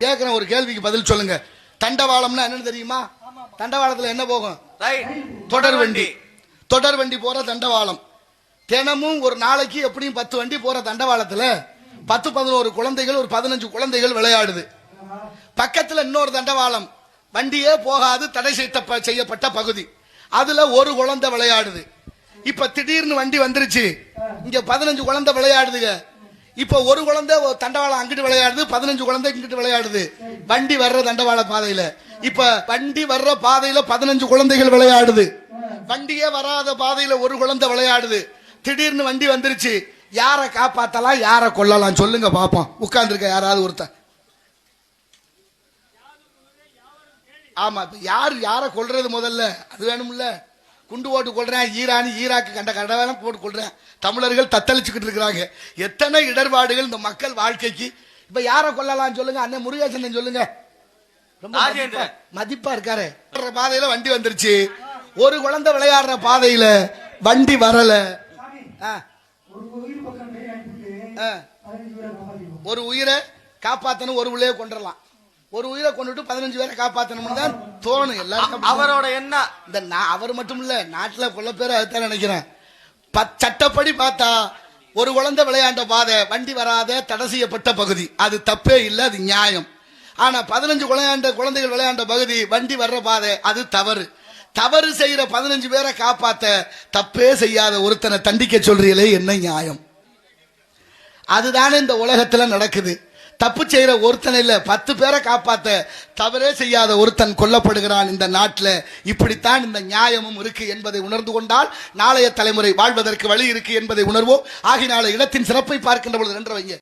கேக்குற ஒரு கேள்விக்கு பதில் சொல்லுங்க. தண்டவாளம்னா என்னன்னு தெரியுமா? தண்டவாளத்துல என்ன போகும்? தொடர் வண்டி. தொடர் வண்டி போற தண்டவாளம். தினமும் ஒரு நாளைக்கு எப்படியும் 10 வண்டி போற தண்டவாளத்துல 10-11 குழந்தைகள், ஒரு 15 குழந்தைகள் விளையாடுது. பக்கத்துல இன்னொரு தண்டவாளம், வண்டியே போகாது, தடை செய்யப்பட்ட பகுதி. அதுல ஒரு குழந்தை விளையாடுது. இப்ப திடீர்னு வண்டி வந்துருச்சு, இங்க 15 குழந்தை விளையாடுதுங்க. இப்ப ஒரு குழந்தை தண்டவாளம் அங்கிட்டு விளையாடுது, 15 குழந்தை இங்கிட்டு விளையாடுது. வண்டி வர்ற தண்டவாள பாதையில, இப்ப வண்டி வர்ற பாதையில 15 குழந்தைகள் விளையாடுது. வண்டியே வராத பாதையில ஒரு குழந்தை விளையாடுது. திடீர்னு வண்டி வந்துருச்சு, யாரை காப்பாத்தலாம், யாரை கொல்லலாம் சொல்லுங்க பாப்போம். உட்கார்ந்துருக்க யாராவது ஒருத்தன். ஆமா, யாரை கொல்றது முதல்ல அது வேணும்ல. குண்டு போட்டு கொள்றேன், ஈராக்கு கண்ட கடவேலாம் போட்டு கொள்றேன். தமிழர்கள் தத்தளிச்சுக்கிட்டு இருக்கிறாங்க. எத்தனை இடர்பாடுகள் இந்த மக்கள் வாழ்க்கைக்கு. இப்ப யாரை கொல்லலாம் சொல்லுங்க. அண்ணன் முருகேசன் சொல்லுங்க. ரொம்ப மதிப்பா இருக்காரு. பாதையில வண்டி வந்துருச்சு, ஒரு குழந்தை விளையாடுற பாதையில வண்டி வரல. ஒரு உயிரை காப்பாத்தணும், ஒரு உள்ளே கொண்டுடலாம். ஒரு உயிரை கொண்டுட்டு 15 பேரை காப்பாற்றணும்னு தான் தோணும் எல்லாருக்கும். அவரோட என்ன இந்த அவர் மட்டும் இல்ல, நாட்டுல கொள்ள பேர் அதுதான் நினைக்கிறேன். சட்டப்படி பார்த்தா ஒரு குழந்தை விளையாண்ட பாதை, வண்டி வராத தடை செய்யப்பட்ட பகுதி, அது தப்பே இல்லை, அது நியாயம். ஆனா 15 குழந்தைகள் விளையாண்ட பகுதி, வண்டி வர்ற பாதை, அது தவறு. தவறு செய்யற 15 பேரை காப்பாத்த தப்பே செய்யாத ஒருத்தனை தண்டிக்க சொல்றீங்களே, என்ன நியாயம்? அதுதானே இந்த உலகத்துல நடக்குது. தப்பு செய்யற ஒருத்தன் இல்ல, 10 பேரை காப்பாத்த தவறே செய்யாத ஒருத்தன் கொல்லப்படுகிறான் இந்த நாட்டில். இப்படித்தான் இந்த நியாயமும் இருக்கு என்பதை உணர்ந்து கொண்டால் நாளைய தலைமுறை வாழ்வதற்கு வழி இருக்கு என்பதை உணர்வோம். ஆகினால இடத்தின் சிறப்பை பார்க்கின்ற பொழுது நின்று வைங்க.